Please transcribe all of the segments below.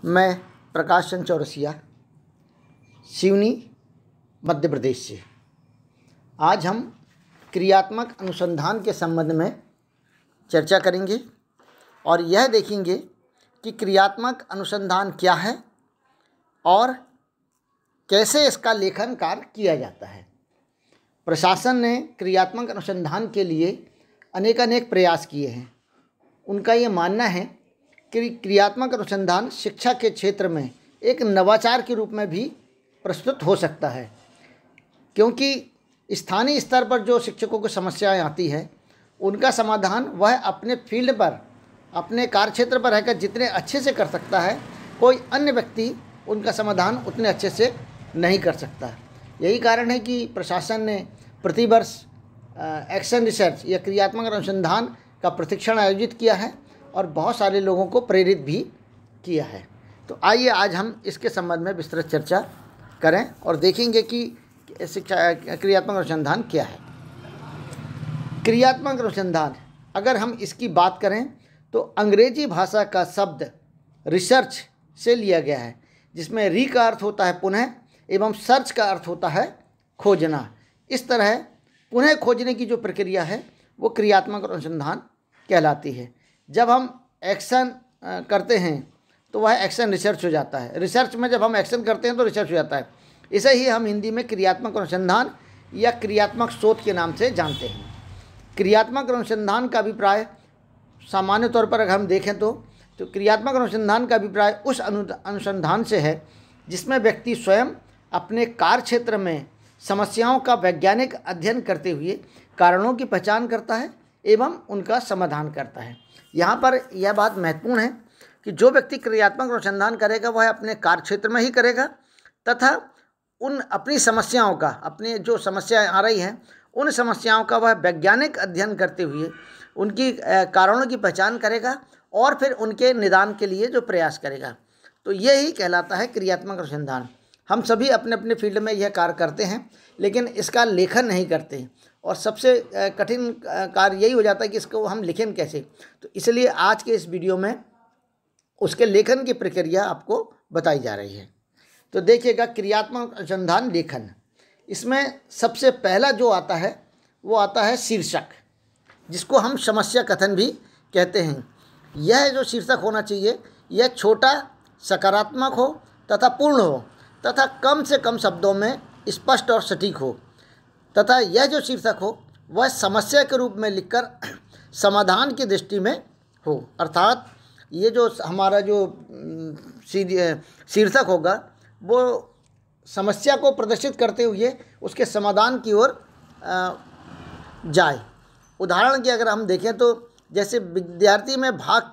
मैं प्रकाश चंद्र चौरसिया, सिवनी, मध्य प्रदेश से। आज हम क्रियात्मक अनुसंधान के संबंध में चर्चा करेंगे और यह देखेंगे कि क्रियात्मक अनुसंधान क्या है और कैसे इसका लेखन कार्य किया जाता है। प्रशासन ने क्रियात्मक अनुसंधान के लिए अनेक प्रयास किए हैं। उनका ये मानना है कि क्रियात्मक अनुसंधान शिक्षा के क्षेत्र में एक नवाचार के रूप में भी प्रस्तुत हो सकता है, क्योंकि स्थानीय स्तर पर जो शिक्षकों को समस्याएं आती है उनका समाधान वह अपने फील्ड पर, अपने कार्यक्षेत्र पर रहकर जितने अच्छे से कर सकता है, कोई अन्य व्यक्ति उनका समाधान उतने अच्छे से नहीं कर सकता। यही कारण है कि प्रशासन ने प्रतिवर्ष एक्शन रिसर्च या क्रियात्मक अनुसंधान का प्रशिक्षण आयोजित किया है और बहुत सारे लोगों को प्रेरित भी किया है। तो आइए आज हम इसके संबंध में विस्तृत चर्चा करें और देखेंगे कि शिक्षा क्रियात्मक अनुसंधान क्या है। क्रियात्मक अनुसंधान, अगर हम इसकी बात करें तो अंग्रेजी भाषा का शब्द रिसर्च से लिया गया है, जिसमें री का अर्थ होता है पुनः एवं सर्च का अर्थ होता है खोजना। इस तरह पुनः खोजने की जो प्रक्रिया है वो क्रियात्मक अनुसंधान कहलाती है। जब हम एक्शन करते हैं तो वह एक्शन रिसर्च हो जाता है। रिसर्च में जब हम एक्शन करते हैं तो रिसर्च हो जाता है। इसे ही हम हिंदी में क्रियात्मक अनुसंधान या क्रियात्मक शोध के नाम से जानते हैं। क्रियात्मक अनुसंधान का अभिप्राय सामान्य तौर पर अगर हम देखें तो क्रियात्मक अनुसंधान का अभिप्राय उस अनुसंधान से है जिसमें व्यक्ति स्वयं अपने कार्य क्षेत्र में समस्याओं का वैज्ञानिक अध्ययन करते हुए कारणों की पहचान करता है एवं उनका समाधान करता है। यहाँ पर यह बात महत्वपूर्ण है कि जो व्यक्ति क्रियात्मक अनुसंधान करेगा वह अपने कार्य क्षेत्र में ही करेगा तथा उन अपनी समस्याओं का, अपने जो समस्याएं आ रही हैं उन समस्याओं का वह वैज्ञानिक अध्ययन करते हुए उनकी कारणों की पहचान करेगा और फिर उनके निदान के लिए जो प्रयास करेगा। तो यही कहलाता है क्रियात्मक अनुसंधान। हम सभी अपने अपने फील्ड में यह कार्य करते हैं, लेकिन इसका लेखन नहीं करते और सबसे कठिन कार्य यही हो जाता है कि इसको हम लिखें कैसे। तो इसलिए आज के इस वीडियो में उसके लेखन की प्रक्रिया आपको बताई जा रही है। तो देखिएगा, क्रियात्मक अनुसंधान लेखन, इसमें सबसे पहला जो आता है वो आता है शीर्षक, जिसको हम समस्या कथन भी कहते हैं। यह जो शीर्षक होना चाहिए यह छोटा, सकारात्मक हो तथा पूर्ण हो तथा कम से कम शब्दों में स्पष्ट और सटीक हो तथा यह जो शीर्षक हो वह समस्या के रूप में लिखकर समाधान की दृष्टि में हो। अर्थात ये जो हमारा जो शीर्षक होगा वो समस्या को प्रदर्शित करते हुए उसके समाधान की ओर जाए। उदाहरण की अगर हम देखें तो जैसे विद्यार्थी में भाग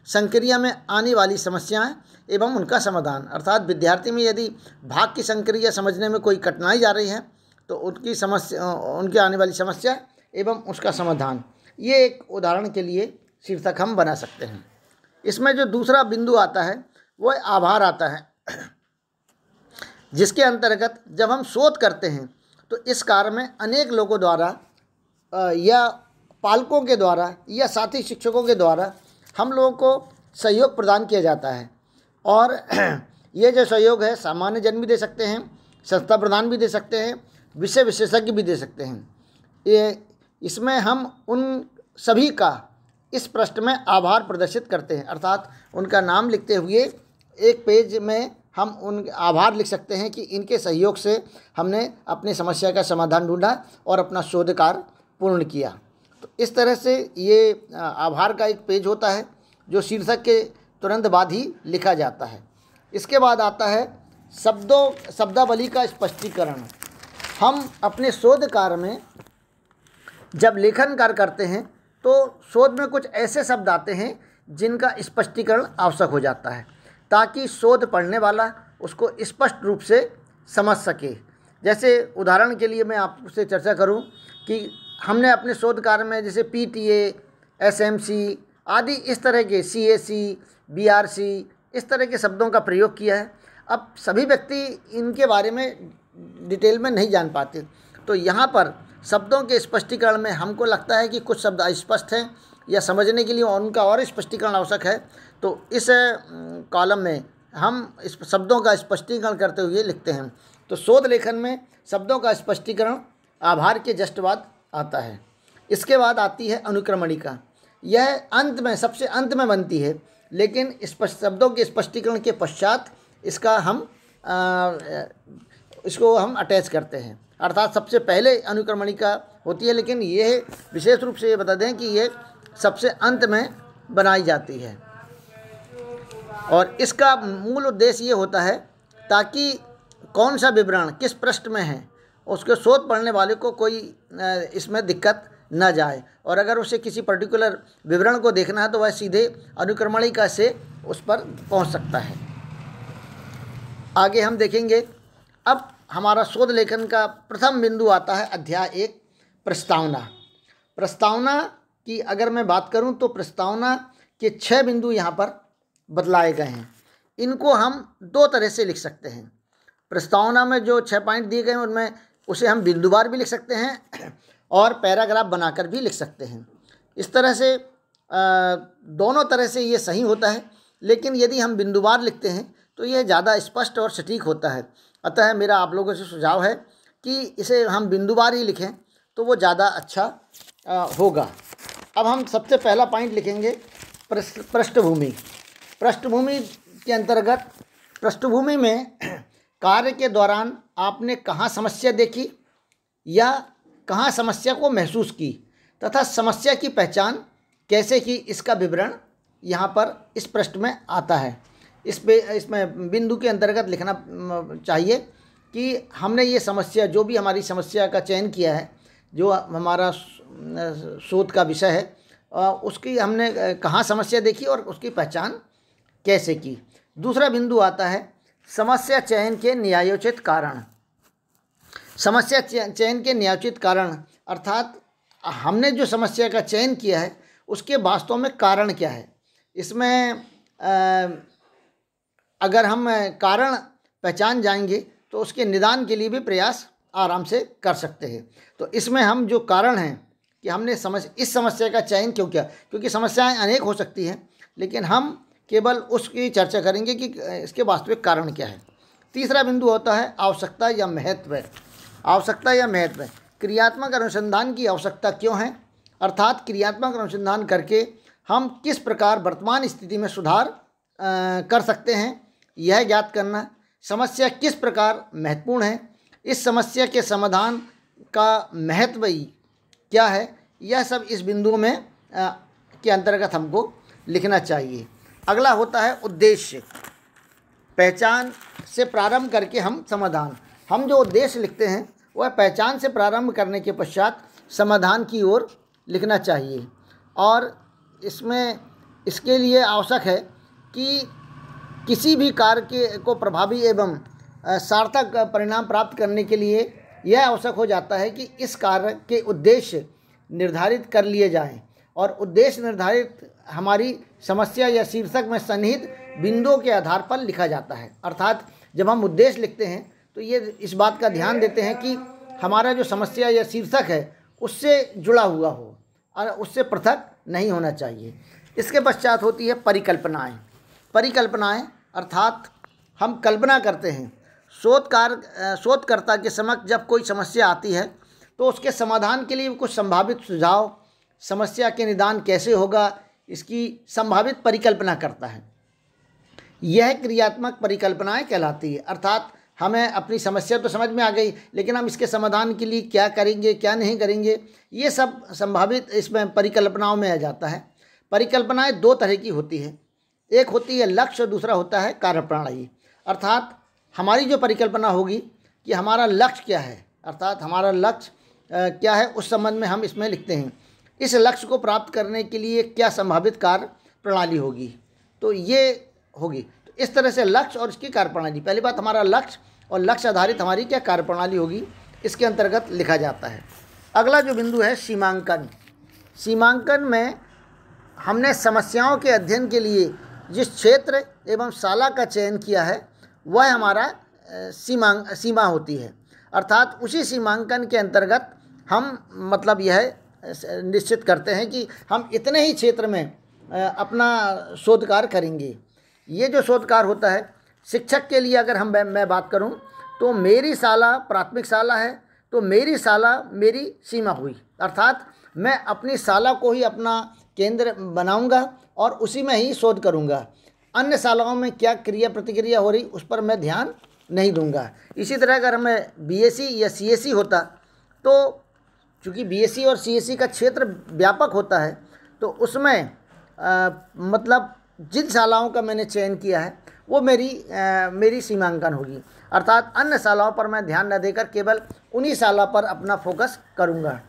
संक्रिया में आने वाली समस्याएं एवं उनका समाधान, अर्थात विद्यार्थी में यदि भाग की संक्रिया समझने में कोई कठिनाई आ रही है तो उनकी समस्या, उनके आने वाली समस्या एवं उसका समाधान, ये एक उदाहरण के लिए शीर्षक हम बना सकते हैं। इसमें जो दूसरा बिंदु आता है वह आभार आता है, जिसके अंतर्गत जब हम शोध करते हैं तो इस कार्य में अनेक लोगों द्वारा या पालकों के द्वारा या साथी शिक्षकों के द्वारा हम लोगों को सहयोग प्रदान किया जाता है। और ये जो सहयोग है सामान्य जन भी दे सकते हैं, संस्था प्रधान भी दे सकते हैं, विषय विशेषज्ञ भी दे सकते हैं। इसमें हम उन सभी का इस पृष्ठ में आभार प्रदर्शित करते हैं, अर्थात उनका नाम लिखते हुए एक पेज में हम उन आभार लिख सकते हैं कि इनके सहयोग से हमने अपनी समस्या का समाधान ढूंढा और अपना शोध कार्य पूर्ण किया। तो इस तरह से ये आभार का एक पेज होता है जो शीर्षक के तुरंत बाद ही लिखा जाता है। इसके बाद आता है शब्दावली का स्पष्टीकरण। हम अपने शोध कार्य में जब लेखन कार्य करते हैं तो शोध में कुछ ऐसे शब्द आते हैं जिनका स्पष्टीकरण आवश्यक हो जाता है ताकि शोध पढ़ने वाला उसको स्पष्ट रूप से समझ सके। जैसे उदाहरण के लिए मैं आपसे चर्चा करूं कि हमने अपने शोध कार्य में जैसे PTA, SMC आदि इस तरह के CAC, BRC इस तरह के शब्दों का प्रयोग किया है। अब सभी व्यक्ति इनके बारे में डिटेल में नहीं जान पाते, तो यहाँ पर शब्दों के स्पष्टीकरण में हमको लगता है कि कुछ शब्द अस्पष्ट हैं या समझने के लिए उनका और स्पष्टीकरण आवश्यक है, तो इस कॉलम में हम इस शब्दों का स्पष्टीकरण करते हुए लिखते हैं। तो शोध लेखन में शब्दों का स्पष्टीकरण आभार के जस्ट बाद आता है। इसके बाद आती है अनुक्रमणिका। यह अंत में, सबसे अंत में बनती है, लेकिन शब्दों के स्पष्टीकरण के पश्चात इसको हम अटैच करते हैं, अर्थात सबसे पहले अनुक्रमणिका होती है, लेकिन यह विशेष रूप से ये बता दें कि ये सबसे अंत में बनाई जाती है। और इसका मूल उद्देश्य ये होता है ताकि कौन सा विवरण किस पृष्ठ में है उसके शोध पढ़ने वाले को कोई इसमें दिक्कत न जाए, और अगर उसे किसी पर्टिकुलर विवरण को देखना है तो वह सीधे अनुक्रमणिका से उस पर पहुंच सकता है। आगे हम देखेंगे। अब हमारा शोध लेखन का प्रथम बिंदु आता है अध्याय 1, प्रस्तावना। प्रस्तावना की अगर मैं बात करूं तो प्रस्तावना के 6 बिंदु यहाँ पर बतलाए गए हैं। इनको हम 2 तरह से लिख सकते हैं। प्रस्तावना में जो 6 पॉइंट दिए गए हैं उनमें उसे हम बिंदुवार भी लिख सकते हैं और पैराग्राफ बनाकर भी लिख सकते हैं। इस तरह से दोनों तरह से ये सही होता है, लेकिन यदि हम बिंदुवार लिखते हैं तो यह ज़्यादा स्पष्ट और सटीक होता है। अतः मेरा आप लोगों से सुझाव है कि इसे हम बिंदुवार ही लिखें तो वो ज़्यादा अच्छा होगा। अब हम सबसे पहला पॉइंट लिखेंगे पृष्ठभूमि। पृष्ठभूमि के अंतर्गत, पृष्ठभूमि में कार्य के दौरान आपने कहाँ समस्या देखी या कहाँ समस्या को महसूस की तथा समस्या की पहचान कैसे की, इसका विवरण यहाँ पर इस पृष्ठ में आता है। इसमें बिंदु के अंतर्गत लिखना चाहिए कि हमने ये समस्या, जो भी हमारी समस्या का चयन किया है, जो हमारा शोध का विषय है, उसकी हमने कहाँ समस्या देखी और उसकी पहचान कैसे की। दूसरा बिंदु आता है समस्या चयन के न्यायोचित कारण। समस्या चयन के न्यायोचित कारण अर्थात हमने जो समस्या का चयन किया है उसके वास्तव में कारण क्या है। इसमें अगर हम कारण पहचान जाएंगे तो उसके निदान के लिए भी प्रयास आराम से कर सकते हैं। तो इसमें हम जो कारण हैं कि हमने इस समस्या का चयन क्यों किया, क्योंकि समस्याएं अनेक हो सकती हैं, लेकिन हम केवल उसकी चर्चा करेंगे कि इसके वास्तविक कारण क्या है। तीसरा बिंदु होता है आवश्यकता या महत्व। आवश्यकता या महत्व, क्रियात्मक अनुसंधान की आवश्यकता क्यों है, अर्थात क्रियात्मक अनुसंधान करके हम किस प्रकार वर्तमान स्थिति में सुधार कर सकते हैं, यह ज्ञात करना। समस्या किस प्रकार महत्वपूर्ण है, इस समस्या के समाधान का महत्व क्या है, यह सब इस बिंदु में के अंतर्गत हमको लिखना चाहिए। अगला होता है उद्देश्य। पहचान से प्रारंभ करके हम समाधान, हम जो उद्देश्य लिखते हैं वह पहचान से प्रारंभ करने के पश्चात समाधान की ओर लिखना चाहिए। और इसके लिए आवश्यक है कि किसी भी कार्य को प्रभावी एवं सार्थक परिणाम प्राप्त करने के लिए यह आवश्यक हो जाता है कि इस कार्य के उद्देश्य निर्धारित कर लिए जाएं, और उद्देश्य निर्धारित हमारी समस्या या शीर्षक में सन्निहित बिंदुओं के आधार पर लिखा जाता है। अर्थात जब हम उद्देश्य लिखते हैं तो ये इस बात का ध्यान देते हैं कि हमारा जो समस्या या शीर्षक है उससे जुड़ा हुआ हो और उससे पृथक नहीं होना चाहिए। इसके पश्चात होती है परिकल्पनाएं। परिकल्पनाएं अर्थात हम कल्पना करते हैं। शोधकर्ता के समक्ष जब कोई समस्या आती है तो उसके समाधान के लिए कुछ संभावित सुझाव, समस्या के निदान कैसे होगा, इसकी संभावित परिकल्पना करता है। यह क्रियात्मक परिकल्पनाएं कहलाती है। अर्थात हमें अपनी समस्या तो समझ में आ गई, लेकिन हम इसके समाधान के लिए क्या करेंगे क्या नहीं करेंगे, ये सब संभावित इसमें परिकल्पनाओं में आ जाता है। परिकल्पनाएं 2 तरह की होती है, एक होती है लक्ष्य और दूसरा होता है कार्यप्रणाली। अर्थात हमारी जो परिकल्पना होगी कि हमारा लक्ष्य क्या है, अर्थात हमारा लक्ष्य क्या है, उस संबंध में हम इसमें लिखते हैं। इस लक्ष्य को प्राप्त करने के लिए क्या संभावित कार्य प्रणाली होगी, तो ये होगी। तो इस तरह से लक्ष्य और इसकी कार्यप्रणाली, पहली बात हमारा लक्ष्य और लक्ष्य आधारित हमारी क्या कार्यप्रणाली होगी, इसके अंतर्गत लिखा जाता है। अगला जो बिंदु है सीमांकन। सीमांकन में हमने समस्याओं के अध्ययन के लिए जिस क्षेत्र एवं शाला का चयन किया है वह हमारा सीमा होती है। अर्थात उसी सीमांकन के अंतर्गत हम मतलब यह निश्चित करते हैं कि हम इतने ही क्षेत्र में अपना शोध कार्य करेंगे। ये जो शोध कार्य होता है शिक्षक के लिए अगर मैं बात करूं तो मेरी शाला प्राथमिक शाला है, तो मेरी शाला मेरी सीमा हुई, अर्थात मैं अपनी शाला को ही अपना केंद्र बनाऊंगा और उसी में ही शोध करूंगा। अन्य शालाओं में क्या क्रिया प्रतिक्रिया हो रही उस पर मैं ध्यान नहीं दूंगा। इसी तरह अगर मैं बीएससी या सीएससी होता तो चूँकि बीएससी और सीएससी का क्षेत्र व्यापक होता है तो उसमें मतलब जिन शालाओं का मैंने चयन किया है वो मेरी सीमांकन होगी, अर्थात अन्य शालाओं पर मैं ध्यान न देकर केवल उन्हीं शाला पर अपना फोकस करूँगा।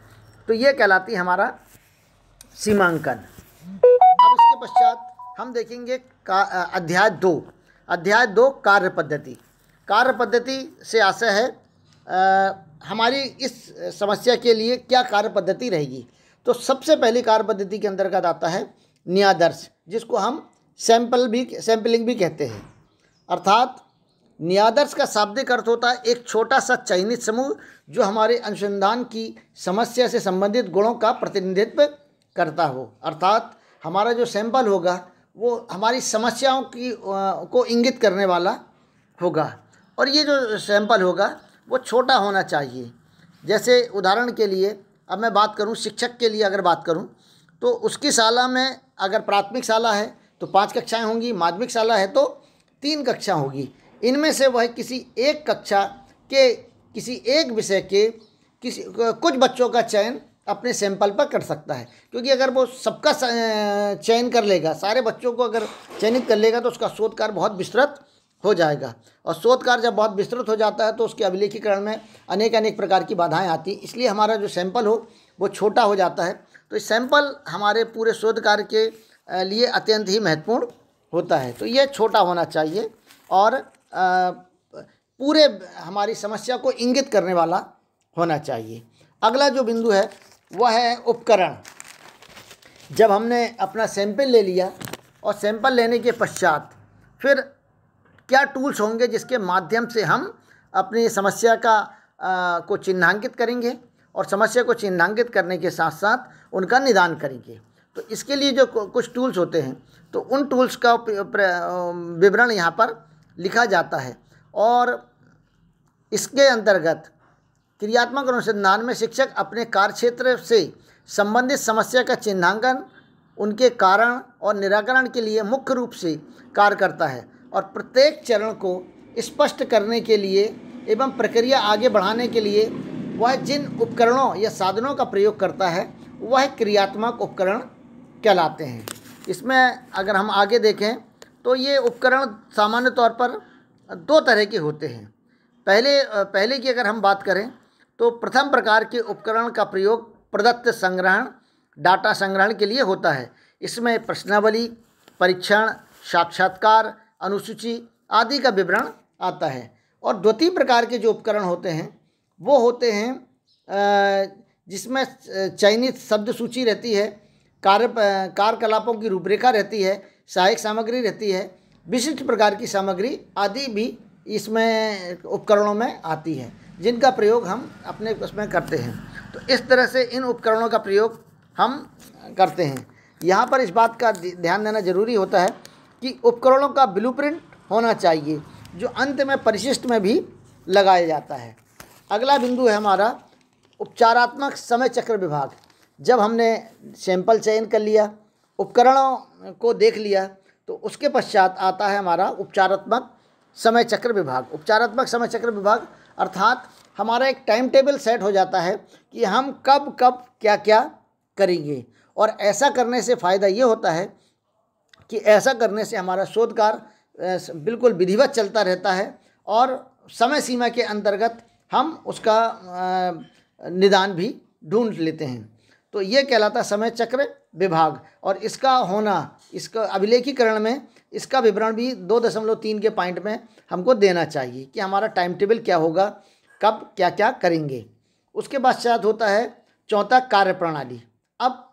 तो ये कहलाती है हमारा सीमांकन। अब इसके पश्चात हम देखेंगे अध्याय 2 कार्य पद्धति। कार्य पद्धति से आशय है हमारी इस समस्या के लिए क्या कार्य पद्धति रहेगी। तो सबसे पहली कार्य पद्धति के अंतर्गत आता है न्यायादर्श, जिसको हम सैंपलिंग भी कहते हैं। अर्थात न्यायादर्श का शाब्दिक अर्थ होता है एक छोटा सा चयनित समूह जो हमारे अनुसंधान की समस्या से संबंधित गुणों का प्रतिनिधित्व करता हो। अर्थात हमारा जो सैंपल होगा वो हमारी समस्याओं को इंगित करने वाला होगा और ये जो सैंपल होगा वो छोटा होना चाहिए। जैसे उदाहरण के लिए अब मैं बात करूं, शिक्षक के लिए अगर बात करूं तो उसकी शाला में अगर प्राथमिक शाला है तो 5 कक्षाएं होंगी, माध्यमिक शाला है तो 3 कक्षा होगी। इनमें से वह किसी एक कक्षा के किसी एक विषय के कुछ बच्चों का चयन अपने सैंपल पर कर सकता है, क्योंकि अगर वो सबका चयन कर लेगा, सारे बच्चों को अगर चयनित कर लेगा तो उसका शोध कार्य बहुत विस्तृत हो जाएगा और शोध कार्य जब बहुत विस्तृत हो जाता है तो उसके अभिलेखीकरण में अनेक प्रकार की बाधाएं आती, इसलिए हमारा जो सैंपल हो वो छोटा हो जाता है। तो इस सैंपल हमारे पूरे शोध कार्य के लिए अत्यंत ही महत्वपूर्ण होता है। तो ये छोटा होना चाहिए और पूरे हमारी समस्या को इंगित करने वाला होना चाहिए। अगला जो बिंदु है वह है उपकरण। जब हमने अपना सैंपल ले लिया और सैंपल लेने के पश्चात फिर क्या टूल्स होंगे जिसके माध्यम से हम अपनी समस्या को चिन्हांकित करेंगे और समस्या को चिन्हांकित करने के साथ साथ उनका निदान करेंगे। तो इसके लिए जो कुछ टूल्स होते हैं तो उन टूल्स का विवरण यहाँ पर लिखा जाता है और इसके अंतर्गत क्रियात्मक अनुसंधान में शिक्षक अपने कार्यक्षेत्र से संबंधित समस्या का चिन्हांकन, उनके कारण और निराकरण के लिए मुख्य रूप से कार्य करता है और प्रत्येक चरण को स्पष्ट करने के लिए एवं प्रक्रिया आगे बढ़ाने के लिए वह जिन उपकरणों या साधनों का प्रयोग करता है वह क्रियात्मक उपकरण कहलाते हैं। इसमें अगर हम आगे देखें तो ये उपकरण सामान्य तौर पर 2 तरह के होते हैं। पहले की अगर हम बात करें तो प्रथम प्रकार के उपकरण का प्रयोग प्रदत्त संग्रहण, डाटा संग्रहण के लिए होता है। इसमें प्रश्नावली, परीक्षण, साक्षात्कार, अनुसूची आदि का विवरण आता है। और द्वितीय प्रकार के जो उपकरण होते हैं वो होते हैं जिसमें चयनित शब्द सूची रहती है, कार्यकलापों की रूपरेखा रहती है, सहायक सामग्री रहती है, विशिष्ट प्रकार की सामग्री आदि भी इसमें उपकरणों में आती है जिनका प्रयोग हम अपने उसमें करते हैं। तो इस तरह से इन उपकरणों का प्रयोग हम करते हैं। यहाँ पर इस बात का ध्यान देना जरूरी होता है कि उपकरणों का ब्लूप्रिंट होना चाहिए जो अंत में परिशिष्ट में भी लगाया जाता है। अगला बिंदु है हमारा उपचारात्मक समय चक्र विभाग। जब हमने सैंपल चयन कर लिया, उपकरणों को देख लिया, तो उसके पश्चात आता है हमारा उपचारात्मक समय चक्र विभाग। उपचारात्मक समय चक्र विभाग अर्थात हमारा एक टाइम टेबल सेट हो जाता है कि हम कब कब क्या क्या करेंगे। और ऐसा करने से फ़ायदा ये होता है कि ऐसा करने से हमारा शोध कार्य बिल्कुल विधिवत चलता रहता है और समय सीमा के अंतर्गत हम उसका निदान भी ढूंढ लेते हैं। तो ये कहलाता समय चक्र विभाग और इसका होना, इसका अभिलेखीकरण में इसका विवरण भी 2.3 के पॉइंट में हमको देना चाहिए कि हमारा टाइम टेबल क्या होगा, कब क्या क्या करेंगे। उसके पश्चात होता है चौथा कार्य प्रणाली। अब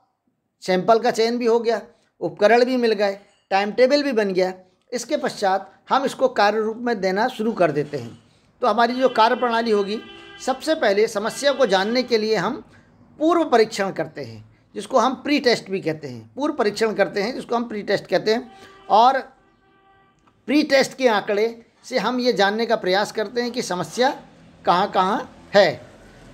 सैंपल का चयन भी हो गया, उपकरण भी मिल गए, टाइम टेबल भी बन गया। इसके पश्चात हम इसको कार्य रूप में देना शुरू कर देते हैं। तो हमारी जो कार्य प्रणाली होगी, सबसे पहले समस्या को जानने के लिए हम पूर्व परीक्षण करते हैं जिसको हम प्री टेस्ट भी कहते हैं। पूर्व परीक्षण करते हैं जिसको हम प्री टेस्ट कहते हैं और प्री टेस्ट के आंकड़े से हम ये जानने का प्रयास करते हैं कि समस्या कहाँ कहाँ है।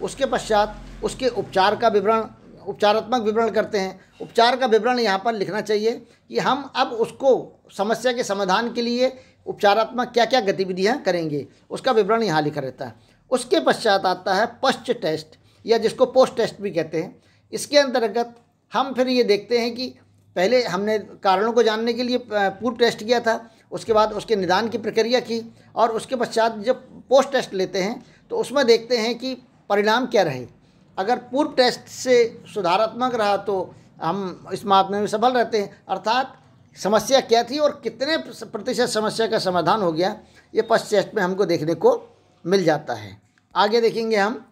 उसके पश्चात उसके उपचार का विवरण, उपचारात्मक विवरण करते हैं। उपचार का विवरण यहाँ पर लिखना चाहिए कि हम अब उसको समस्या के समाधान के लिए उपचारात्मक क्या क्या गतिविधियाँ करेंगे, उसका विवरण यहाँ लिखा रहता है। उसके पश्चात आता है पश्च टेस्ट, या जिसको पोस्ट टेस्ट भी कहते हैं। इसके अंतर्गत हम फिर ये देखते हैं कि पहले हमने कारणों को जानने के लिए पूर्व टेस्ट किया था, उसके बाद उसके निदान की प्रक्रिया की, और उसके पश्चात जब पोस्ट टेस्ट लेते हैं तो उसमें देखते हैं कि परिणाम क्या रहे। अगर पूर्व टेस्ट से सुधारात्मक रहा तो हम इस मामले में सफल रहते हैं, अर्थात समस्या क्या थी और कितने प्रतिशत समस्या का समाधान हो गया, ये पश्च टेस्ट में हमको देखने को मिल जाता है। आगे देखेंगे हम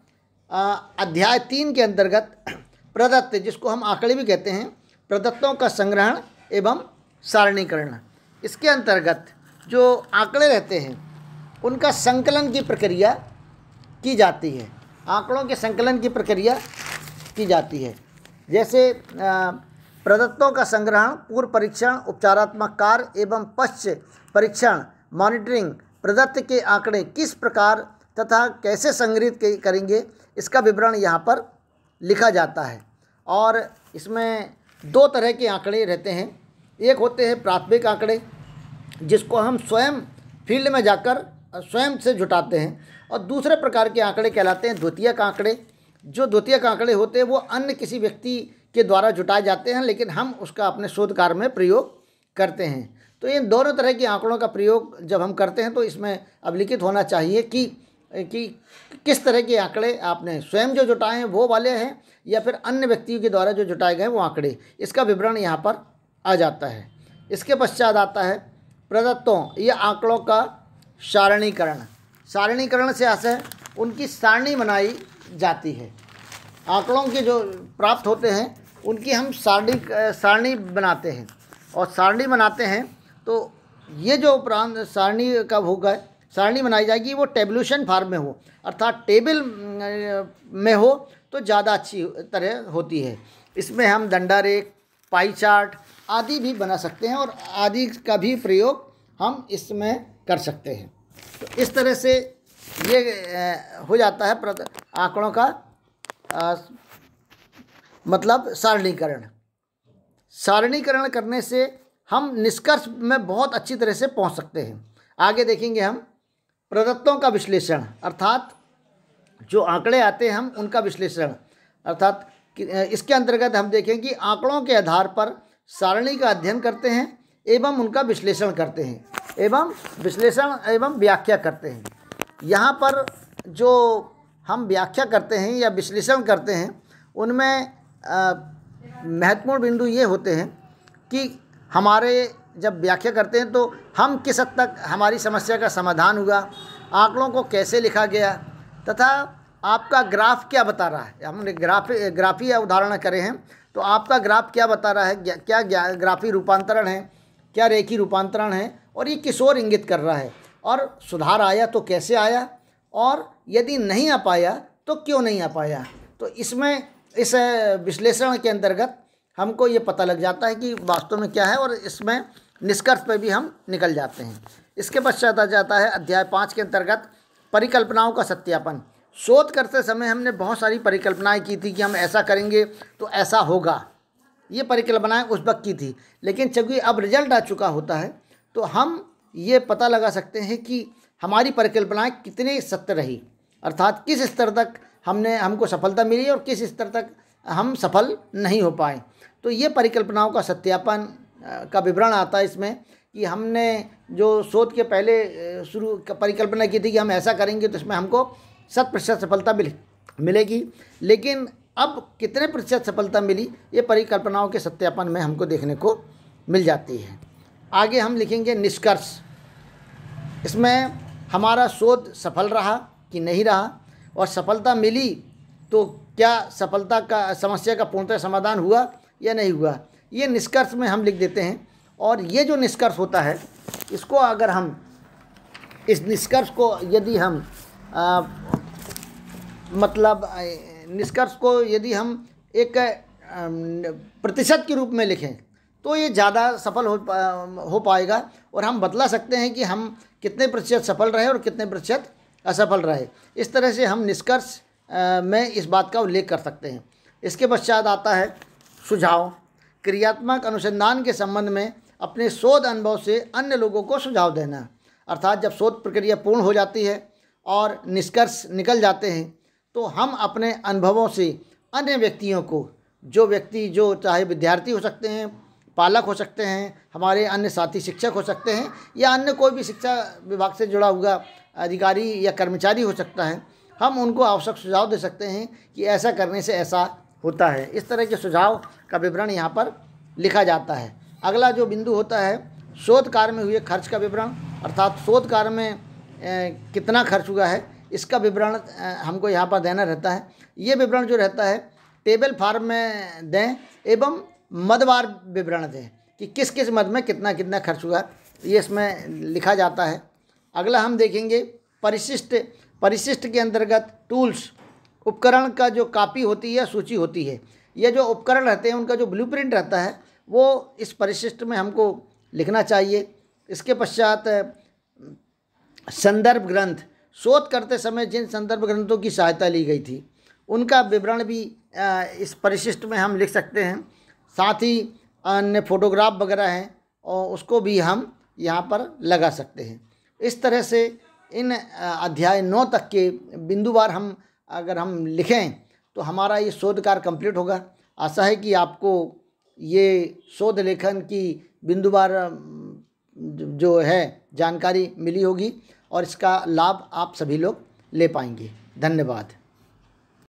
अध्याय 3 के अंतर्गत प्रदत्त, जिसको हम आंकड़े भी कहते हैं, प्रदत्तों का संग्रहण एवं सारणीकरण। इसके अंतर्गत जो आंकड़े रहते हैं उनका संकलन की प्रक्रिया की जाती है। आंकड़ों के संकलन की प्रक्रिया की जाती है। जैसे प्रदत्तों का संग्रहण, पूर्व परीक्षण, उपचारात्मक कार्य एवं पश्च परीक्षण मॉनिटरिंग, प्रदत्त के आंकड़े किस प्रकार तथा कैसे संग्रहित करेंगे, इसका विवरण यहाँ पर लिखा जाता है। और इसमें 2 तरह के आंकड़े रहते हैं। एक होते हैं प्राथमिक आंकड़े, जिसको हम स्वयं फील्ड में जाकर स्वयं से जुटाते हैं, और दूसरे प्रकार के आंकड़े कहलाते हैं द्वितीयक आंकड़े। जो द्वितीयक आंकड़े होते हैं वो अन्य किसी व्यक्ति के द्वारा जुटाए जाते हैं, लेकिन हम उसका अपने शोध कार्य में प्रयोग करते हैं। तो इन दोनों तरह के आंकड़ों का प्रयोग जब हम करते हैं तो इसमें अभिलिखित होना चाहिए कि किस तरह के आंकड़े आपने स्वयं जो जुटाए हैं वो वाले हैं, या फिर अन्य व्यक्तियों के द्वारा जो जुटाए गए वो आंकड़े। इसका विवरण यहाँ पर आ जाता है। इसके पश्चात आता है प्रदत्तों या आंकड़ों का सारणीकरण। सारणीकरण से आशय उनकी सारणी बनाई जाती है। आंकड़ों के जो प्राप्त होते हैं उनकी हम सारणी बनाते हैं, और सारणी बनाते हैं तो ये जो उपरांत सारणी का होगा, सारणी बनाई जाएगी वो टेबुलेशन फॉर्म में हो, अर्थात टेबल में हो तो ज़्यादा अच्छी तरह होती है। इसमें हम दंडारेख, पाई चार्ट आदि भी बना सकते हैं, और आदि का भी प्रयोग हम इसमें कर सकते हैं। तो इस तरह से ये हो जाता है आंकड़ों का मतलब सारणीकरण। सारणीकरण करने से हम निष्कर्ष में बहुत अच्छी तरह से पहुंच सकते हैं। आगे देखेंगे हम प्रदत्तों का विश्लेषण, अर्थात जो आंकड़े आते हैं हम उनका विश्लेषण, अर्थात इसके अंतर्गत हम देखें कि आंकड़ों के आधार पर सारणी का अध्ययन करते हैं एवं उनका विश्लेषण करते हैं, एवं विश्लेषण एवं व्याख्या करते हैं। यहाँ पर जो हम व्याख्या करते हैं या विश्लेषण करते हैं उनमें महत्वपूर्ण बिंदु ये होते हैं कि हमारे जब व्याख्या करते हैं तो हम किस हद तक हमारी समस्या का समाधान हुआ, आंकड़ों को कैसे लिखा गया, तथा आपका ग्राफ क्या बता रहा है। हमने ग्राफी उदाहरण करे हैं तो आपका ग्राफ क्या बता रहा है, क्या ग्राफी रूपांतरण है, क्या रेखी रूपांतरण है, और ये किस ओर इंगित कर रहा है, और सुधार आया तो कैसे आया, और यदि नहीं आ पाया तो क्यों नहीं आ पाया। तो इसमें इस विश्लेषण के अंतर्गत हमको ये पता लग जाता है कि वास्तव में क्या है, और इसमें निष्कर्ष पर भी हम निकल जाते हैं। इसके पश्चात आ जाता है अध्याय 5 के अंतर्गत परिकल्पनाओं का सत्यापन। शोध करते समय हमने बहुत सारी परिकल्पनाएं की थी कि हम ऐसा करेंगे तो ऐसा होगा, ये परिकल्पनाएं उस वक्त की थी, लेकिन चूँकि अब रिजल्ट आ चुका होता है तो हम ये पता लगा सकते हैं कि हमारी परिकल्पनाएं कितनी सत्य रही, अर्थात किस स्तर तक हमको सफलता मिली और किस स्तर तक हम सफल नहीं हो पाए। तो ये परिकल्पनाओं का सत्यापन का विवरण आता है इसमें कि हमने जो शोध के पहले शुरू परिकल्पना की थी कि हम ऐसा करेंगे तो इसमें हमको 100% सफलता मिलेगी, लेकिन अब कितने प्रतिशत सफलता मिली ये परिकल्पनाओं के सत्यापन में हमको देखने को मिल जाती है। आगे हम लिखेंगे निष्कर्ष। इसमें हमारा शोध सफल रहा कि नहीं रहा, और सफलता मिली तो क्या समस्या का पूर्णतः समाधान हुआ या नहीं हुआ, ये निष्कर्ष में हम लिख देते हैं। और ये जो निष्कर्ष होता है इसको अगर हम इस निष्कर्ष को यदि हम निष्कर्ष को यदि हम एक प्रतिशत के रूप में लिखें तो ये ज़्यादा सफल हो पाएगा और हम बतला सकते हैं कि हम कितने प्रतिशत सफल रहे और कितने प्रतिशत असफल रहे। इस तरह से हम निष्कर्ष में इस बात का उल्लेख कर सकते हैं। इसके पश्चात आता है सुझाव। क्रियात्मक अनुसंधान के संबंध में अपने शोध अनुभव से अन्य लोगों को सुझाव देना, अर्थात जब शोध प्रक्रिया पूर्ण हो जाती है और निष्कर्ष निकल जाते हैं तो हम अपने अनुभवों से अन्य व्यक्तियों को, जो चाहे विद्यार्थी हो सकते हैं, पालक हो सकते हैं, हमारे अन्य साथी शिक्षक हो सकते हैं, या अन्य कोई भी शिक्षा विभाग से जुड़ा हुआ अधिकारी या कर्मचारी हो सकता है, हम उनको आवश्यक सुझाव दे सकते हैं कि ऐसा करने से ऐसा होता है। इस तरह के सुझाव का विवरण यहाँ पर लिखा जाता है। अगला जो बिंदु होता है शोध कार्य में हुए खर्च का विवरण, अर्थात शोध कार्य में कितना खर्च हुआ है इसका विवरण हमको यहाँ पर देना रहता है। ये विवरण जो रहता है टेबल फॉर्म में दें एवं मदवार विवरण दें कि किस किस मद में कितना कितना खर्च हुआ, ये इसमें लिखा जाता है। अगला हम देखेंगे परिशिष्ट के अंतर्गत टूल्स, उपकरण का जो कापी होती है, सूची होती है, ये जो उपकरण रहते हैं उनका जो ब्लूप्रिंट रहता है वो इस परिशिष्ट में हमको लिखना चाहिए। इसके पश्चात संदर्भ ग्रंथ, शोध करते समय जिन संदर्भ ग्रंथों की सहायता ली गई थी उनका विवरण भी इस परिशिष्ट में हम लिख सकते हैं। साथ ही अन्य फोटोग्राफ वगैरह हैं और उसको भी हम यहाँ पर लगा सकते हैं। इस तरह से इन अध्याय 9 तक के बिंदुवार अगर हम लिखें तो हमारा ये शोध कार्य कंप्लीट होगा। आशा है कि आपको ये शोध लेखन की बिंदुवार जो है जानकारी मिली होगी और इसका लाभ आप सभी लोग ले पाएंगे। धन्यवाद।